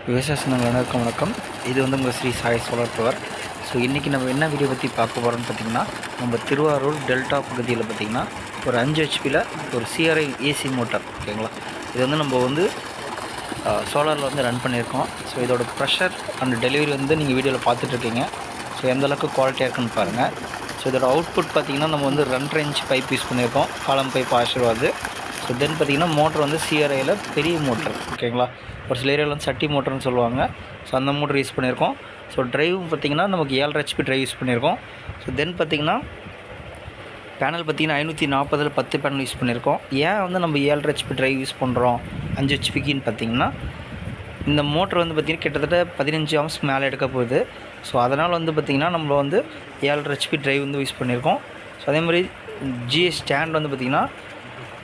விவசாய சொந்தங்கள் அனைவருக்கும் வணக்கம். இது வந்து உங்கள் Shri Sai solar power. So இன்றைக்கி நம்ம என்ன வீடியோ பற்றி பார்க்க போகிறோம்னு பார்த்திங்கன்னா, நம்ம திருவாரூர் டெல்டா பகுதியில் பார்த்திங்கன்னா ஒரு 5 ஹெச்பியில் ஒரு சிஆர்ஐ ஏசி மோட்டார், ஓகேங்களா. இது வந்து நம்ம வந்து சோலாரில் வந்து ரன் பண்ணியிருக்கோம். ஸோ இதோட ப்ரெஷர் அண்ட் டெலிவரி வந்து நீங்கள் வீடியோவில் பார்த்துட்ருக்கீங்க. ஸோ எந்தளவுக்கு குவாலிட்டியாக இருக்குன்னு பாருங்கள். ஸோ இதோட அவுட்புட் பார்த்திங்கன்னா நம்ம வந்து 2.5 இன்ச் பைப் யூஸ் பண்ணியிருக்கோம், காலம் பைப் ஆசீர்வாத். ஸோ தென் பார்த்திங்கன்னா மோட்ரு வந்து சிஆர்ஐயில் பெரிய மோட்ரு, ஓகேங்களா. ஒரு சில ஏரியாவில் வந்து சட்டி மோட்டர்னு சொல்லுவாங்க. ஸோ அந்த மோட்ரு யூஸ் பண்ணியிருக்கோம். ஸோ ட்ரைவும் பார்த்திங்கன்னா நமக்கு 7.5 ஹெச்பி ட்ரைவ் யூஸ் பண்ணியிருக்கோம். ஸோ தென் பார்த்திங்கன்னா பேனல் பார்த்திங்கன்னா 540 10 பேனல் யூஸ் பண்ணியிருக்கோம். ஏன் வந்து நம்ம 7.5 ஹெச்பி ட்ரைவ் யூஸ் பண்ணுறோம் 5 ஹெச்பிக்குன்னு பார்த்திங்கன்னா, இந்த மோட்ரு வந்து பார்த்திங்கன்னா கிட்டத்தட்ட 15 ஆம்ஸ் மேலே எடுக்க போகுது. ஸோ அதனால் வந்து பார்த்திங்கன்னா நம்ம வந்து 7.5 ஹெச்பி ட்ரைவ் வந்து யூஸ் பண்ணியிருக்கோம். ஸோ அதே மாதிரி ஜிஎஸ் ஸ்டாண்ட் வந்து பார்த்திங்கன்னா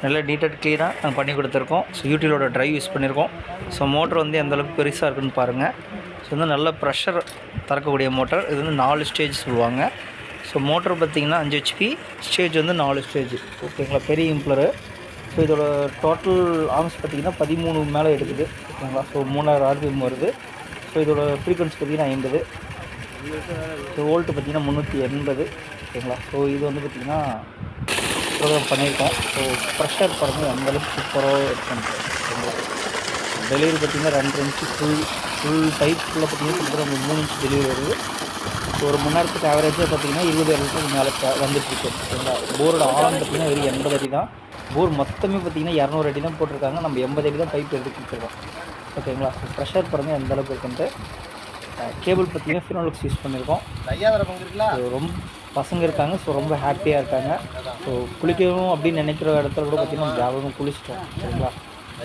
நல்லா நீட்டாக க்ளீனாக நாங்கள் பண்ணி கொடுத்துருக்கோம். ஸோ யூடிலோட ட்ரைவ் யூஸ் பண்ணியிருக்கோம். ஸோ மோட்ரு வந்து எந்தளவுக்கு பெருசாக இருக்குன்னு பாருங்கள். ஸோ வந்து நல்ல ப்ரெஷர் திறக்கக்கூடிய மோட்டர். இது வந்து 4 ஸ்டேஜ் சொல்லுவாங்க. ஸோ மோட்ரு பார்த்திங்கன்னா 5 ஹெச்பி, ஸ்டேஜ் வந்து 4 ஸ்டேஜ், ஓகேங்களா. பெரிய இம்ப்ளரு. ஸோ இதோட டோட்டல் ஆர்ம்ஸ் பார்த்திங்கன்னா 13 மேலே எடுக்குது, ஓகேங்களா. ஸோ 3000 RPM வருது. ஸோ இதோட ஃப்ரீக்வன்சி பார்த்திங்கன்னா 50. ஸோ வோல்ட்டு பார்த்திங்கன்னா 380, ஓகேங்களா. ஸோ இது வந்து பார்த்திங்கன்னா ப்ரோக்ராம் பண்ணியிருக்கோம். ஸோ ப்ரெஷர் பாருங்கள் அந்தளவுக்கு சூப்பராக இருக்கும், ஓகேங்களா. டெலிவரி பார்த்திங்கன்னா 2.5 இன்ச்சு ஃபுல் பைப்புக்குள்ளே பார்த்திங்கன்னா கிட்டத்தட்ட 3 இன்ச் டெலிவரி வருது. ஸோ ஒரு மணி நேரத்துக்கு ஆவரேஜாக பார்த்திங்கன்னா 20 லிட்டருக்கு மேலே வந்துட்டுருக்கு, ஓகேங்களா. போரோட ஆழம் பார்த்திங்கன்னா வெறும் 80 அடி தான். போர் மொத்தமே பார்த்திங்கன்னா 200 அடி தான் போட்டிருக்காங்க. நம்ம 80 அடி தான் பைப் எடுத்து கொடுத்துருக்கோம், ஓகேங்களா. ஸோ ப்ரெஷர் பாருங்கள் எந்த அளவுக்கு இருக்குன்ட்டு. கேபிள் பார்த்திங்கன்னா ஃபினோலக்ஸ் யூஸ் பண்ணியிருக்கோம். ரொம்ப பசங்க இருக்காங்க. ஸோ ரொம்ப ஹாப்பியாக இருக்காங்க. ஸோ குளிக்கணும் அப்படின்னு நினைக்கிற இடத்துல கூட பார்த்திங்கன்னா ஜாபகம் குளிச்சிட்டோம், சரிங்களா.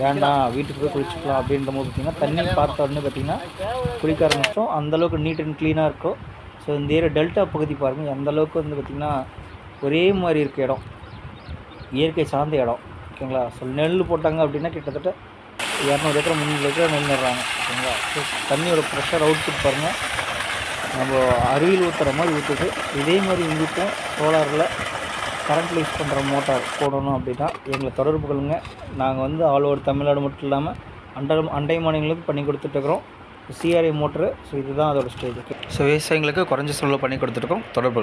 வேண்டாம் வீட்டுக்கு போய் குளிச்சுக்கலாம் அப்படின்ற போது பார்த்திங்கன்னா தண்ணி பார்த்த உடனே பார்த்திங்கன்னா குளிக்க ஆரம்பிச்சிட்டோம். அந்தளவுக்கு நீட் அண்ட் க்ளீனாக இருக்கும். ஸோ இந்த ஏரியா டெல்டா பகுதி பாருங்கள் எந்தளவுக்கு வந்து பார்த்திங்கன்னா ஒரே மாதிரி இருக்க இடம், இயற்கை சார்ந்த இடம், ஓகேங்களா. ஸோ நெல் போட்டாங்க அப்படின்னா கிட்டத்தட்ட 200 ஏக்கர் 300 ஏக்கர் நெல் நடுறாங்க, ஓகேங்களா. ஸோ தண்ணியோட ப்ரெஷர் அவுட்புட் பாருங்கள் நம்ம அருவியில் ஊற்றுற மாதிரி ஊற்றுது. இதே மாதிரி இங்கிட்டும் சோலாரில் கரண்ட்டில் யூஸ் பண்ணுற மோட்டார் போடணும் அப்படின்னா எங்களை தொடர்பு கொள்ளுங்க. நாங்கள் வந்து ஆல் ஓவர் தமிழ்நாடு மட்டும் இல்லாமல் அண்டை மாநிலங்களுக்கு பண்ணி கொடுத்துட்ருக்குறோம். CRI motor. ஸோ இதுதான் அதோட ஸ்டேஜ். ஸோ விவசாயிகளுக்கு குறைஞ்ச செலவில் பண்ணி கொடுத்துருக்கோம். தொடர்பு